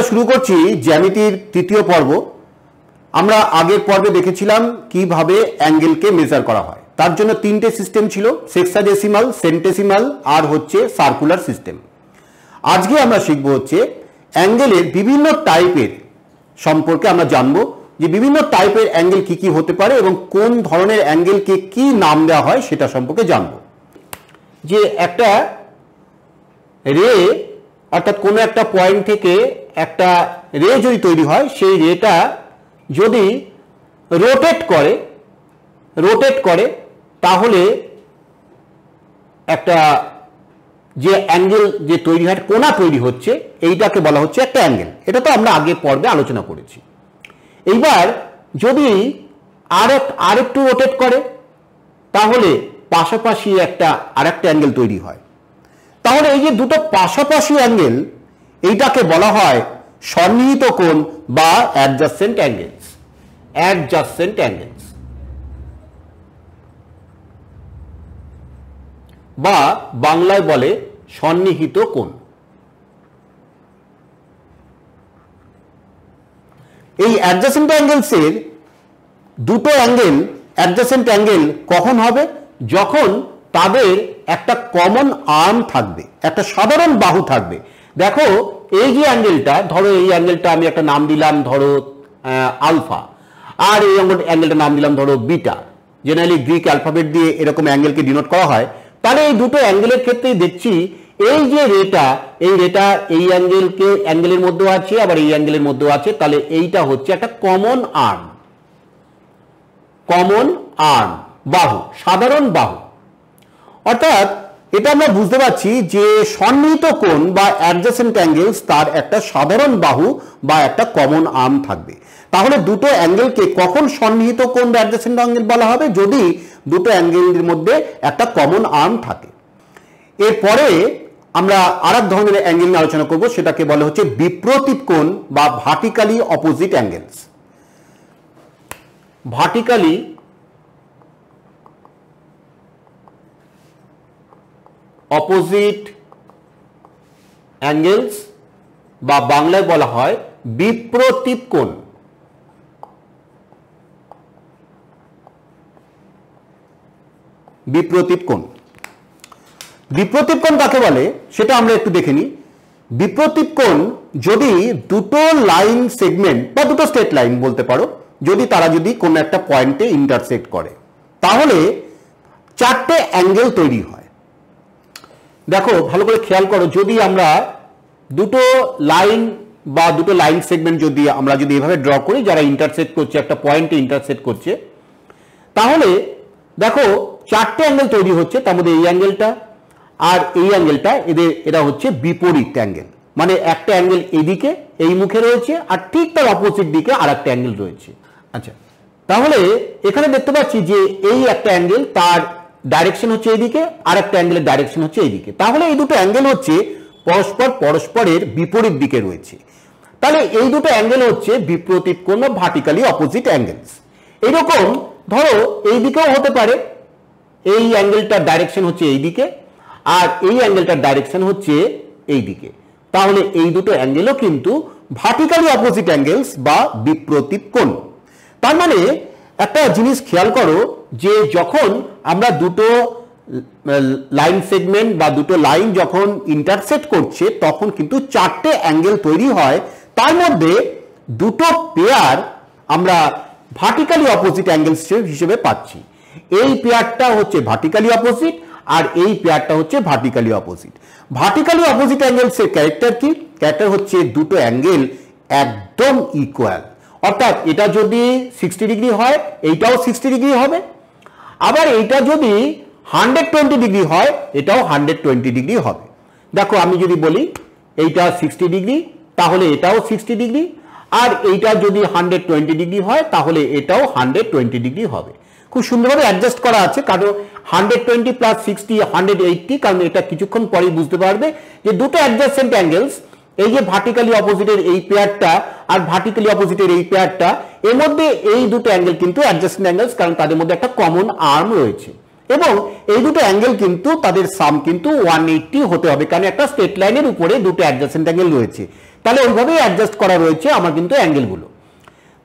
আমরা শুরু করছি জ্যামিতির তৃতীয় পর্ব। আমরা আগের পর্বে দেখেছিলাম কিভাবে অ্যাঙ্গেলকে মেজার করা হয়। তার জন্য তিনটে সিস্টেম ছিল, সেক্সাডেসিমাল, সেন্টেসিমাল আর হচ্ছে সার্কুলার সিস্টেম। আজকে আমরা শিখব হচ্ছে অ্যাঙ্গেলের বিভিন্ন টাইপের সম্পর্কে। আমরা জানবো যে বিভিন্ন টাইপের অ্যাঙ্গেল কি কি হতে পারে এবং কোন ধরনের অ্যাঙ্গেলকে কি নাম দেওয়া হয় সেটা সম্পর্কে জানবো। যে একটা রে অর্থাৎ কোনো একটা পয়েন্ট থেকে একটা রে যদি তৈরি হয়, সেই রেটা যদি রোটেট করে তাহলে একটা যে অ্যাঙ্গেল যে তৈরি হয়, কোণা তৈরি হচ্ছে, এইটাকে বলা হচ্ছে একটা অ্যাঙ্গেল। এটা তো আমরা আগের পর্বে আলোচনা করেছি। এইবার যদি আরেকটু রোটেট করে তাহলে পাশাপাশি আরেকটা অ্যাঙ্গেল তৈরি হয়। তাহলে এই যে দুটো পাশাপাশি অ্যাঙ্গেল, এইটাকে বলা হয় সন্নিহিত কোণ বা অ্যাডজাসেন্ট অ্যাঙ্গেলস। অ্যাডজাসেন্ট অ্যাঙ্গেলস বা বাংলায় বলে সন্নিহিত কোণ। এই অ্যাডজাসেন্ট অ্যাঙ্গেলসের দুটো অ্যাঙ্গেল অ্যাডজাসেন্ট অ্যাঙ্গেল কখন হবে? যখন তাদের একটা কমন আর্ম থাকবে, একটা সাধারণ বাহু থাকবে। দেখো এই যে অ্যাঙ্গেলটা, ধরো এই অ্যাঙ্গেলটা আমি একটা নাম দিলাম ধরো আলফা, আর এই অ্যাঙ্গেলটা নাম দিলাম ধরো বিটা। জেনারেলি গ্রিক অ্যালফাবেট দিয়ে এরকম অ্যাঙ্গেলকে ডিনোট করা হয়। তাহলে এই দুটো অ্যাঙ্গেলের ক্ষেত্রেই দেখছি এই যে রেটা, এই অ্যাঙ্গেলের মধ্যেও আছে, আবার এই অ্যাঙ্গেলের মধ্যেও আছে। তাহলে এইটা হচ্ছে একটা কমন আর্ম, বাহু, সাধারণ বাহু। অর্থাৎ এটা আমরা বুঝতে পারছি যে সন্নিহিত কোণ বা অ্যাডজাসেন্ট অ্যাঙ্গেলস, তার একটা সাধারণ বাহু বা একটা কমন আর্ম থাকবে। তাহলে দুটো অ্যাঙ্গেলকে কখন সন্নিহিত কোণ বা অ্যাডজাসেন্ট অ্যাঙ্গেল বলা হবে? যদি দুটো অ্যাঙ্গেলের মধ্যে একটা কমন আর্ম থাকে। এরপরে আমরা আরেক ধরনের অ্যাঙ্গেল নিয়ে আলোচনা করব, সেটাকে বলা হচ্ছে বিপ্রতীপ কোণ বা vertically opposite angles. Vertically opposite angles বা বাংলায় বলা হয় বিপ্রতীপ কোণ। বিপ্রতীপ কোণ কাকে বলে সেটা আমরা একটু দেখে নিই। বিপ্রতীপ কোণ যদি দুটো লাইন সেগমেন্ট বা দুটো স্ট্রেট লাইন বলতে পারো, যদি তারা কোনো একটা পয়েন্টে ইন্টারসেক্ট করে, তাহলে চারটে অ্যাঙ্গেল তৈরি হয়। দেখো ভালো করে খেয়াল করো, যদি আমরা দুটো লাইন সেগমেন্ট যদি এভাবে ড্র করি, যারা ইন্টারসেক্ট করছে, একটা পয়েন্টে ইন্টারসেক্ট করছে, তাহলে দেখো চারটে অ্যাঙ্গেল তৈরি হচ্ছে। তার মধ্যে এই অ্যাঙ্গেলটা আর এই অ্যাঙ্গেলটা, এরা হচ্ছে বিপরীত অ্যাঙ্গেল। মানে একটা অ্যাঙ্গেল এইদিকে এই মুখে রয়েছে, আর ঠিক তার অপোজিট দিকে আর একটা অ্যাঙ্গেল রয়েছে। আচ্ছা, তাহলে এখানে দেখতে পাচ্ছি যে এই একটা অ্যাঙ্গেল, তার ডাইরেকশন হচ্ছে এইদিকে, আর একটা অ্যাঙ্গেলের ডাইরেকশন হচ্ছে এইদিকে। তাহলে এই দুটো অ্যাঙ্গেল হচ্ছে পরস্পরের বিপরীত দিকে রয়েছে। তাহলে এই দুটো অ্যাঙ্গেল হচ্ছে বিপ্রতীপ কোণ বা ভার্টিক্যালি অপোজিট অ্যাঙ্গেলস। এইরকম ধরো এই দিকেও হতে পারে, এই অ্যাঙ্গেলটার ডাইরেকশন হচ্ছে এইদিকে আর এই অ্যাঙ্গেলটার ডাইরেকশন হচ্ছে এইদিকে। তাহলে এই দুটো অ্যাঙ্গেলও কিন্তু ভার্টিক্যালি অপোজিট অ্যাঙ্গেলস বা বিপ্রতীপ কোণ। তার মানে একটা জিনিস খেয়াল করো, যে যখন আমরা দুটো লাইন সেগমেন্ট বা দুটো লাইন যখন ইন্টারসেক্ট করছে, তখন কিন্তু চারটে অ্যাঙ্গেল তৈরি হয়। তার মধ্যে দুটো পেয়ার আমরা ভার্টিক্যালি অপোজিট অ্যাঙ্গেলস হিসেবে পাচ্ছি। এই পেয়ারটা হচ্ছে ভার্টিক্যালি অপোজিট আর এই পেয়ারটা হচ্ছে vertically opposite. Vertically opposite angles এর ক্যারেক্টার কি? ক্যারেক্টার হচ্ছে দুটো অ্যাঙ্গেল একদম ইকুয়াল। অর্থাৎ এটা যদি 60 ডিগ্রি হয়, এইটাও 60 ডিগ্রি হবে। আবার এইটা যদি 120 ডিগ্রি হয়, এটাও 120 ডিগ্রি হবে। দেখো আমি যদি বলি এইটা 60 ডিগ্রি, তাহলে এটাও 60 ডিগ্রি। আর এইটা যদি 120 ডিগ্রি হয়, তাহলে এটাও 120 ডিগ্রি হবে। খুব সুন্দরভাবে অ্যাডজাস্ট করা আছে, কারণ 120 প্লাস 60 180। কারণ এটা কিছুক্ষণ পরেই বুঝতে পারবে যে দুটো অ্যাডজাসেন্ট অ্যাঙ্গেলস, এই যে ভার্টিক্যালি অপোজিটের এই পেয়ারটা আর ভার্টিক্যালি অপোজিটের এই পেয়ারটা, এর মধ্যে এই দুটো অ্যাঙ্গেল কিন্তু অ্যাডজাসেন্ট অ্যাঙ্গেলস, কারণ তাদের মধ্যে একটা কমন আর্ম রয়েছে। এবং এই দুটো অ্যাঙ্গেল কিন্তু তাদের সাম কিন্তু 180 হতে হবে, কারণ একটা স্ট্রেট লাইনের উপরে দুটো অ্যাডজাসেন্ট অ্যাঙ্গেল রয়েছে। তাহলে ওইভাবেই অ্যাডজাস্ট করা রয়েছে আমার কিন্তু অ্যাঙ্গেলগুলো।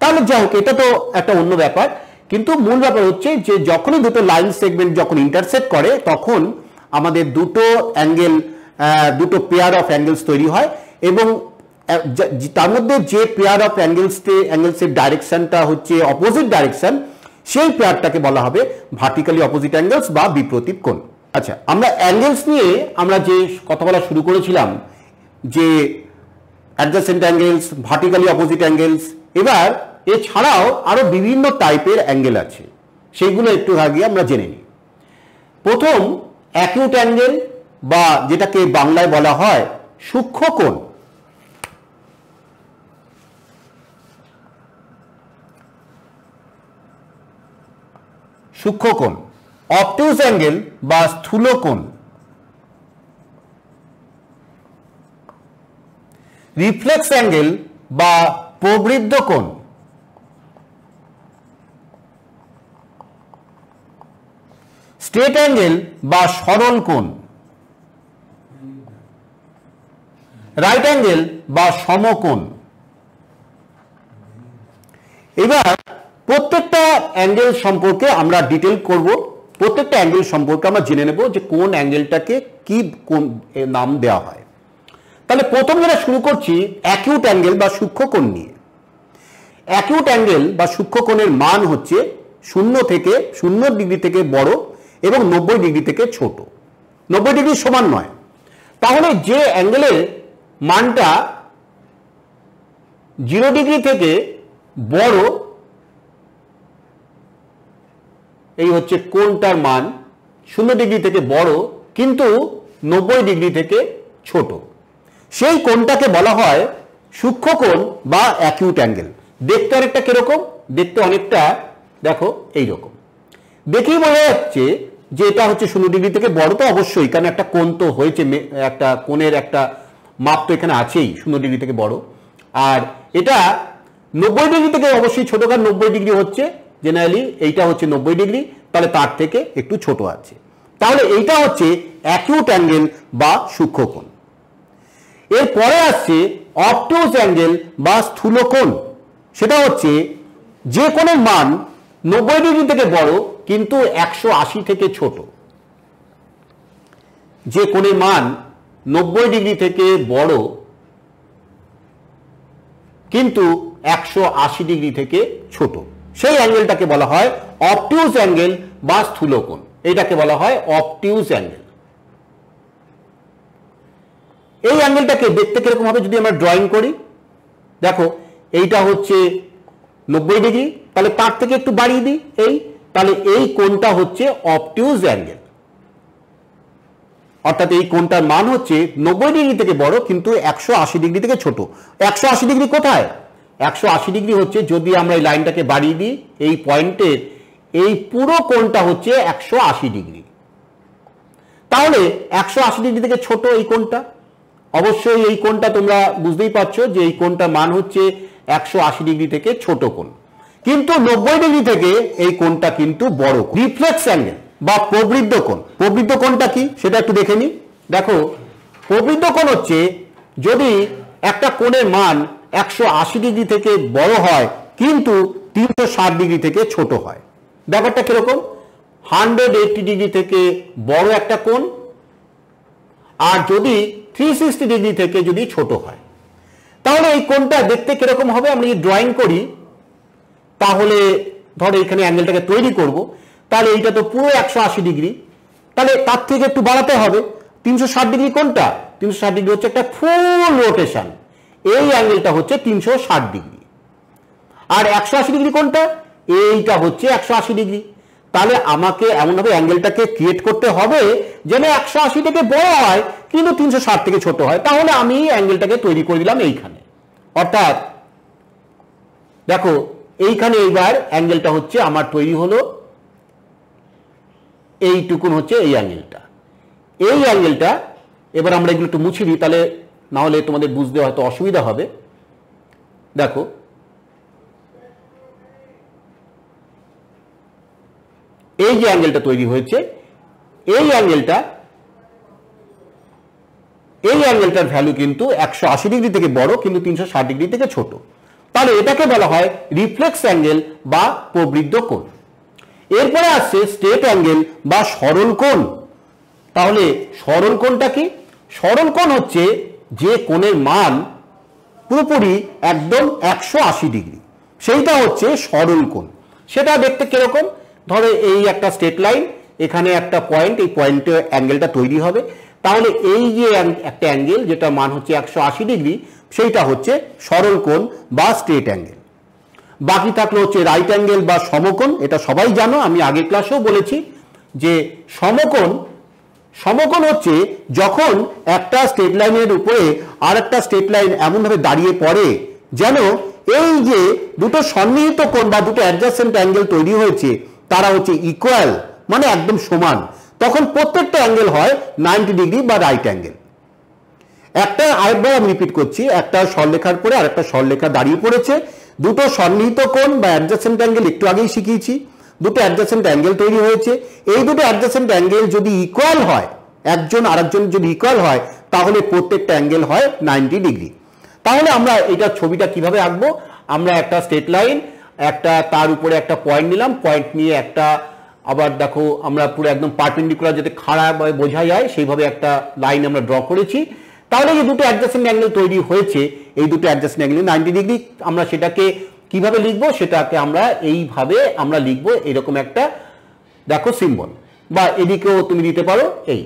তাহলে যাই হোক, এটা তো একটা অন্য ব্যাপার, কিন্তু মূল ব্যাপার হচ্ছে যে যখনই দুটো লাইন সেগমেন্ট যখন ইন্টারসেক্ট করে তখন আমাদের দুটো অ্যাঙ্গেল, দুটো পেয়ার অফ অ্যাঙ্গেলস তৈরি হয়, এবং তার মধ্যে যে পেয়ার অফ অ্যাঙ্গেলসের ডাইরেকশনটা হচ্ছে অপোজিট ডাইরেকশন, সেই পেয়ারটাকে বলা হবে ভার্টিক্যালি অপোজিট অ্যাঙ্গেলস বা বিপ্রতীপ কোণ। আচ্ছা, আমরা অ্যাঙ্গেলস নিয়ে আমরা যে কথা বলা শুরু করেছিলাম, যে adjacent angles, vertically opposite angles, এবার এছাড়াও আরো বিভিন্ন টাইপের অ্যাঙ্গেল আছে, সেইগুলো একটু আগে আমরা জেনে নিই। প্রথম অ্যাকিউট অ্যাঙ্গেল, বা যেটাকে বাংলায় বলা হয় সূক্ষ্ম কোণ। সূক্ষ্ম কোণ, অবটিউস অ্যাঙ্গেল বা স্থূল কোণ, রিফ্লেক্স অ্যাঙ্গেল বা প্রবৃদ্ধ কোণ, স্ট্রেট অ্যাঙ্গেল বা সরল কোণ, রাইট অ্যাঙ্গেল বা সমকোণ। এবার প্রত্যেকটা অ্যাঙ্গেল সম্পর্কে আমরা ডিটেল করব, প্রত্যেকটা অ্যাঙ্গেল সম্পর্কে আমরা জেনে নেব যে কোন অ্যাঙ্গেলটাকে কি কোন নাম দেওয়া হয়। তাহলে প্রথম যেটা শুরু করছি অ্যাকিউট অ্যাঙ্গেল বা সূক্ষ্ম কোণ নিয়ে। অ্যাকিউট অ্যাঙ্গেল বা সূক্ষ্ম কোণের মান হচ্ছে 0 ডিগ্রি থেকে বড় এবং 90 ডিগ্রি থেকে ছোট। 90 ডিগ্রি সমান নয়। তাহলে যে অ্যাঙ্গেলের মানটা 0 ডিগ্রি থেকে বড়, এই হচ্ছে কোণটার মান 0 ডিগ্রি থেকে বড় কিন্তু 90 ডিগ্রি থেকে ছোট, সেই কোণটাকে বলা হয় সূক্ষ্ম কোণ বা অ্যাকিউট অ্যাঙ্গেল। দেখতে অনেকটা কিরকম? দেখতে অনেকটা দেখো এইরকম। দেখেই বোঝা যাচ্ছে যে এটা হচ্ছে 0 ডিগ্রি থেকে বড়, তো অবশ্যই, কারণ একটা কোণ তো হয়েছে, একটা কোণের একটা মাপ তো এখানে আছেই 0 ডিগ্রি থেকে বড়। আর এটা 90 ডিগ্রি থেকে অবশ্যই ছোট, কারণ 90 ডিগ্রি হচ্ছে জেনারেলি, এইটা হচ্ছে 90 ডিগ্রি, তাহলে তার থেকে একটু ছোট আছে। তাহলে এইটা হচ্ছে অ্যাকিউট অ্যাঙ্গেল বা সূক্ষ্ম কোণ। এরপরে আসছে অবটিউস অ্যাঙ্গেল বা স্থূল কোণ। সেটা হচ্ছে যে কোণের মান 90 ডিগ্রি থেকে বড় কিন্তু 180 থেকে ছোট। যে কোণের মান 90 ডিগ্রি থেকে বড় কিন্তু 180 ডিগ্রি থেকে ছোট, সেই অ্যাঙ্গেলটাকে বলা হয় অবটিউস অ্যাঙ্গেল বা স্থূল কোণ। এটাকে বলা হয় অবটিউস অ্যাঙ্গেল। এই অ্যাঙ্গেলটাকে দেখতে কিরকম হবে যদি আমরা ড্রয়িং করি? দেখো, এইটা হচ্ছে 90 ডিগ্রি, তাহলে তার থেকে একটু বাড়িয়ে দিই তাহলে এই কোণটা হচ্ছে অবটিউস অ্যাঙ্গেল। অর্থাৎ এই কোণটার মান হচ্ছে 90 ডিগ্রি থেকে বড় কিন্তু 180 ডিগ্রি থেকে ছোট। 180 ডিগ্রি কোথায়? 180 ডিগ্রি হচ্ছে যদি আমরা এই লাইনটাকে বাড়িয়ে দিই, এই পয়েন্টের এই পুরো কোণটা হচ্ছে 180 ডিগ্রি। তাহলে 180 ডিগ্রি থেকে ছোট এই কোণটা, অবশ্যই এই কোণটা তোমরা বুঝতেই পারছো যে এই কোণটার মান হচ্ছে 180 ডিগ্রি থেকে ছোট কোণ, কিন্তু 90 ডিগ্রি থেকে এই কোণটা কিন্তু বড়। রিফ্লেক্স অ্যাঙ্গেল বা প্রবৃদ্ধ কোণ। প্রবৃদ্ধ কোণটা কি সেটা একটু দেখে নিই। দেখো, প্রবৃদ্ধ কোণ হচ্ছে যদি একটা কোণের মান 180 ডিগ্রি থেকে বড় হয় কিন্তু 360 ডিগ্রি থেকে ছোট হয়। ব্যাপারটা কিরকম? 180 ডিগ্রি থেকে বড় একটা কোণ, আর যদি 360 ডিগ্রি থেকে যদি ছোট হয়, তাহলে এই কোণটা দেখতে কিরকম হবে? আমরা যদি ড্রয়িং করি তাহলে ধরো এখানে অ্যাঙ্গেলটাকে তৈরি করব, তাহলে এইটা তো পুরো 180 ডিগ্রি, তাহলে তার থেকে একটু বাড়াতে হবে। 360 ডিগ্রি কোণটা, 360 ডিগ্রি হচ্ছে একটা ফুল রোটেশন, এই অ্যাঙ্গেলটা হচ্ছে 360 ডিগ্রি। আর 180 ডিগ্রি কোণটা, এইটা হচ্ছে 180 ডিগ্রি। তাহলে আমাকে এমনভাবে অ্যাঙ্গেলটাকে ক্রিয়েট করতে হবে যেন 180 থেকে বড় হয় কিন্তু 360 থেকে ছোট হয়। তাহলে আমি অ্যাঙ্গেলটাকে তৈরি করে দিলাম এইখানে। অর্থাৎ দেখো, এইখানে এইবার অ্যাঙ্গেলটা হচ্ছে আমার তৈরি হলো, এইটুকুন হচ্ছে এই অ্যাঙ্গেলটা। এই অ্যাঙ্গেলটা এবার আমরা এগুলো একটু মুছে দিই, তাহলে না হলে তোমাদের বুঝতে হয়তো অসুবিধা হবে। দেখো, এই যে অ্যাঙ্গেলটা তৈরি হয়েছে, এই অ্যাঙ্গেলটা এই অ্যাঙ্গেলটার ভ্যালু কিন্তু 180 ডিগ্রি থেকে বড়, কিন্তু 360 ডিগ্রি থেকে ছোট। তাহলে এটাকে বলা হয় রিফ্লেক্স অ্যাঙ্গেল বা প্রবৃদ্ধ কোণ। এরপরে আসছে স্ট্রেট অ্যাঙ্গেল বা সরল কোণ। তাহলে সরল কোণটা কি? সরল কোণ হচ্ছে যে কোণের মান পুরোপুরি একদম 180 ডিগ্রি, সেইটা হচ্ছে সরল কোণ। সেটা দেখতে কিরকম? ধরো এই একটা স্ট্রেট লাইন, এখানে একটা পয়েন্ট, এই পয়েন্টে অ্যাঙ্গেলটা তৈরি হবে। তাহলে এই যে একটা অ্যাঙ্গেল যেটা মান হচ্ছে 180 ডিগ্রি, সেইটা হচ্ছে সরল কোণ বা স্ট্রেট অ্যাঙ্গেল। বাকি থাকলো হচ্ছে রাইট অ্যাঙ্গেল বা সমকোণ। এটা সবাই জানো, আমি আগের ক্লাসেও বলেছি যে সমকোণ হচ্ছে যখন একটা স্ট্রেট লাইনের উপরে আর একটা স্ট্রেট লাইন এমনভাবে দাঁড়িয়ে পড়ে যেন এই যে দুটো সন্নিহিত কোণ বা দুটো অ্যাডজাসেন্ট অ্যাঙ্গেল তৈরি হয়েছে তারা হচ্ছে ইকুয়াল, মানে একদম সমান। তখন প্রত্যেকটা অ্যাঙ্গেল হয় 90 ডিগ্রি বা রাইট অ্যাঙ্গেল। একটা আরেকবার আমি রিপিট করছি, একটা সরলরেখার পরে আরেকটা সরলরেখা দাঁড়িয়ে পড়েছে, দুটো সন্নিহিত কোণ বা অ্যাডজাসেন্ট অ্যাঙ্গেল একটু আগেই শিখিয়েছি, দুটো অ্যাডজাসেন্ট অ্যাঙ্গেল তৈরি হয়েছে। এই দুটো অ্যাডজাসেন্ট অ্যাঙ্গেল যদি ইকুয়াল হয়, একজন আরেকজন যদি ইকুয়াল হয়, তাহলে প্রত্যেকটা অ্যাঙ্গেল হয় 90 ডিগ্রি। তাহলে আমরা এটা ছবিটা কিভাবে আঁকবো? আমরা একটা স্ট্রেট লাইন, একটা তার উপরে একটা পয়েন্ট নিলাম, পয়েন্ট নিয়ে একটা আবার দেখো আমরা পুরো একদম পারপেন্ডিকুলার যাতে খাড়া বোঝা যায় সেইভাবে একটা লাইন আমরা ড্র করেছি। তাহলে এই দুটো অ্যাডজাসেন্ট অ্যাঙ্গেল তৈরি হয়েছে, এই দুটো অ্যাডজাসেন্ট অ্যাঙ্গেল 90 ডিগ্রি। আমরা সেটাকে কিভাবে লিখবো? সেটাকে আমরা এইভাবে আমরা লিখবো, এরকম একটা দেখো সিম্বল, বা এদিকেও তুমি দিতে পারো। এই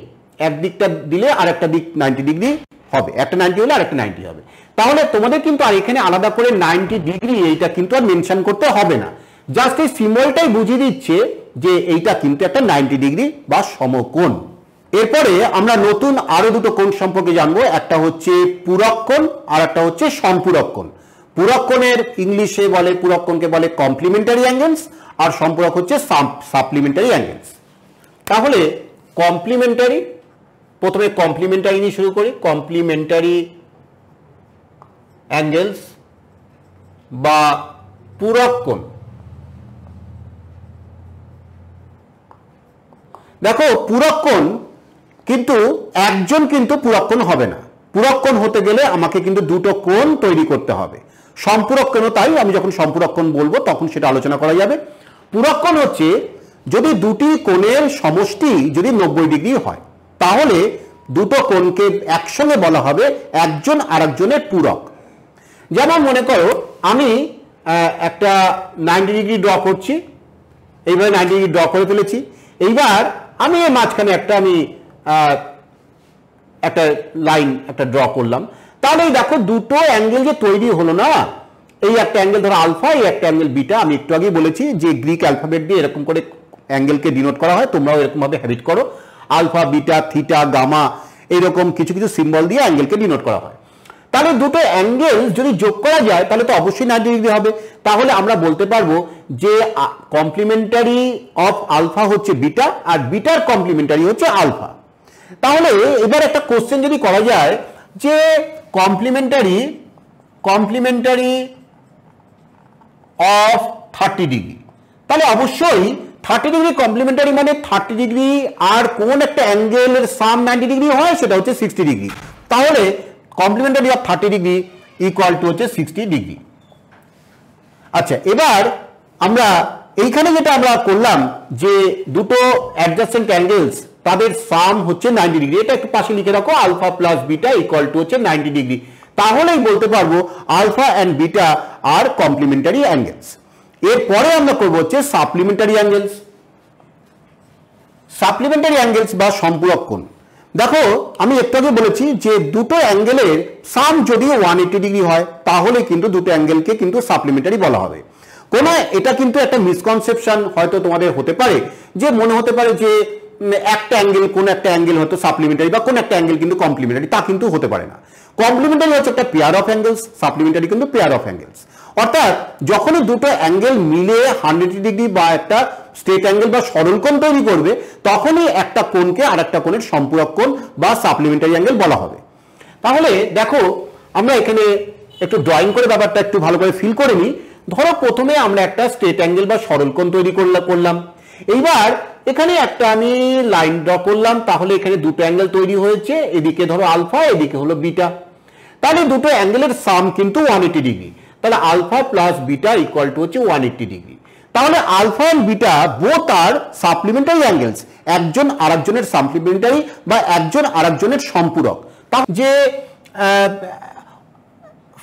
একদিকটা দিলে আর একটা দিক 90 ডিগ্রি হবে, একটা 90 হলে আর একটা 90 হবে। তাহলে তোমাদের কিন্তু আর এখানে আলাদা করে 90 ডিগ্রি এইটা কিন্তু আর মেনশন করতে হবে না, জাস্ট এই সিম্বলটাই বুঝিয়ে দিচ্ছে যে এইটা কিন্তু একটা 90 ডিগ্রি বা সমকোণ। এরপরে আমরা নতুন আরো দুটো কোণ সম্পর্কে জানবো, একটা হচ্ছে পূরক কোণ আর একটা হচ্ছে সম্পূরক কোণ। পূরক কোণের ইংলিশে বলে, পূরক কোণকে বলে কমপ্লিমেন্টারি অ্যাঙ্গেলস, আর সম্পূরক হচ্ছে সাপ্লিমেন্টারি অ্যাঙ্গেলস। তাহলে কমপ্লিমেন্টারি, প্রথমে কমপ্লিমেন্টারি নিয়ে শুরু করি। কমপ্লিমেন্টারি অ্যাঙ্গেলস বা পূরক কোণ। দেখো পূরক কোণ কিন্তু একজন কিন্তু পূরক কোণ হবে না, পূরক কোণ হতে গেলে আমাকে কিন্তু দুটো কোণ তৈরি করতে হবে। সম্পূরক কোণ তাই, আমি যখন সম্পূরক কোণ বলবো তখন সেটা আলোচনা করা যাবে। পূরক কোণ হচ্ছে যদি দুটি কোণের সমষ্টি যদি 90 ডিগ্রি হয়, তাহলে দুটো কোণকে একসঙ্গে বলা হবে একজন আরেকজনের পূরক। যেমন মনে করো আমি একটা 90 ডিগ্রি ড্র করছি, এইভাবে 90 ডিগ্রি ড্র করে ফেলেছি। এইবার আমি এর মাঝখানে একটা লাইন একটা ড্র করলাম। তাহলে দেখো দুটো অ্যাঙ্গেল যে তৈরি হলো না, এই একটা অ্যাঙ্গেল ধরো আলফা, এই একটা অ্যাঙ্গেল বিটা। আমি একটু আগে বলেছি যে গ্রিক অ্যালফাবেট দিয়ে এরকম করে অ্যাঙ্গেলকে ডিনোট করা হয়, তোমরাও এরকম ভাবে হ্যাবিট করো। আলফা, বিটা, থিটা, গামা, এইরকম কিছু কিছু সিম্বল দিয়ে অ্যাঙ্গেলকে ডিনোট করা হয়। তাহলে দুটো অ্যাঙ্গেল যদি যোগ করা যায় তাহলে তো অবশ্যই 90 ডিগ্রি হবে। তাহলে আমরা বলতে পারবো যে কমপ্লিমেন্টারি অফ আলফা হচ্ছে বিটা, আর বিটার কমপ্লিমেন্টারি হচ্ছে আলফা। তাহলে এবার একটা কোশ্চেন যদি করা যায় যে কমপ্লিমেন্টারি অফ 30 ডিগ্রি, তাহলে অবশ্যই 30 ডিগ্রি কমপ্লিমেন্টারি মানে 30 ডিগ্রি আর কোন একটা অ্যাঙ্গেলের সাম 90 ডিগ্রি হয়, সেটা হচ্ছে 60 ডিগ্রি। তাহলে complimentary of 30 degree equal to হচ্ছে 60 ডিগ্রি। আচ্ছা, এবার আমরা এইখানে যেটা আমরা করলাম যে দুটো অ্যাডজাসেন্ট অ্যাঙ্গেলস তাদের সাম হচ্ছে 90 ডিগ্রি, এটা একটু পাশে লিখে রাখো, alpha plus beta equal to হচ্ছে 90 ডিগ্রি। তাহলেই বলতে পারবো alpha and beta are complementary angles. এরপরে আমরা করবো হচ্ছে সাপ্লিমেন্টারি অ্যাঙ্গেলস। সাপ্লিমেন্টারি অ্যাঙ্গেলস বা সম্পূরক কোণ। দেখো আমি একটু আগে বলেছি যে দুটো অ্যাঙ্গেলের সাম যদি 180 ডিগ্রি হয়, তাহলে কিন্তু দুটো অ্যাঙ্গেলকে কিন্তু সাপ্লিমেন্টারি বলা হবে। এটা কিন্তু একটা মিসকনসেপশন হয়তো তোমাদের হতে পারে, যে মনে হতে পারে যে একটা অ্যাঙ্গেল, কোন একটা অ্যাঙ্গেল হয়তো সাপ্লিমেন্টারি বা কোন একটা অ্যাঙ্গেল কিন্তু কমপ্লিমেন্টারি, তা কিন্তু হতে পারে না। কমপ্লিমেন্টারি হচ্ছে একটা পেয়ার অফ অ্যাঙ্গেলস, সাপ্লিমেন্টারি কিন্তু পেয়ার অফ অ্যাঙ্গেলস। অর্থাৎ যখনই দুটো অ্যাঙ্গেল মিলে 180 ডিগ্রি বা একটা স্ট্রেট অ্যাঙ্গেল বা সরল কোণ তৈরি করবে, তখনই একটা কোণকে আর একটা কোণের সম্পূরক কোণ বা সাপ্লিমেন্টারি অ্যাঙ্গেল বলা হবে। তাহলে দেখো আমরা এখানে একটু ড্রয়িং করে ব্যাপারটা একটু ভালো করে ফিল করে নিই। ধরো প্রথমে আমরা একটা স্ট্রেট অ্যাঙ্গেল বা সরল কোণ তৈরি করলাম। এইবার এখানে একটা আমি লাইন ড্র করলাম, তাহলে এখানে দুটো অ্যাঙ্গেল তৈরি হয়েছে, এদিকে ধরো আলফা, এদিকে হলো বিটা, তাহলে দুটো অ্যাঙ্গেলের সাম কিন্তু 180 ডিগ্রি, তাহলে alpha plus beta equal to হচ্ছে 180 ডিগ্রি। তাহলে alpha and beta both are supplementary angles, একজন আরেকজনের সাপ্লিমেন্টারি বা একজন আরেকজনের সম্পূরক। যে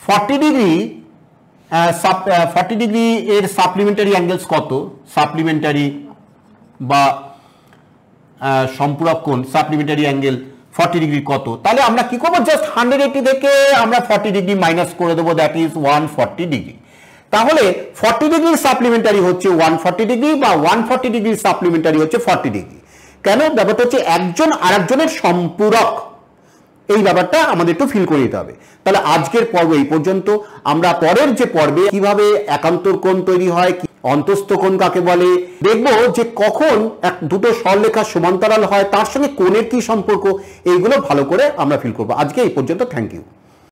40 ডিগ্রি এর সাপ্লিমেন্টারি অ্যাঙ্গেলস কত, সাপ্লিমেন্টারি বা সম্পূরক কোণ সাপ্লিমেন্টারি অ্যাঙ্গেল 40 ডিগ্রি কত, তাহলে আমরা কি করবো, জাস্ট 180 থেকে আমরা 40 ডিগ্রি মাইনাস করে দেবো, দ্যাট ইজ 140 ডিগ্রি। তাহলে 40 ডিগ্রি সাপ্লিমেন্টারি হচ্ছে 140 ডিগ্রি বা 140 ডিগ্রি সাপ্লিমেন্টারি হচ্ছে 40 ডিগ্রি। কেন, ব্যাপারটা হচ্ছে একজন আরেকজনের সম্পূরক, এই ব্যাপারটা আমাদের একটু ফিল করে দিতে হবে। তাহলে আজকের পর্ব এই পর্যন্ত। আমরা পরের যে পর্বে কিভাবে একান্তর কোণ তৈরি হয়, অন্তস্থ কোণ কাকে বলে, দেখবো যে কখন দুটো সরলরেখা সমান্তরাল হয়, তার সঙ্গে কোণের কি সম্পর্ক, এইগুলো ভালো করে আমরা ফিল করবো। আজকে এই পর্যন্ত, থ্যাংক ইউ।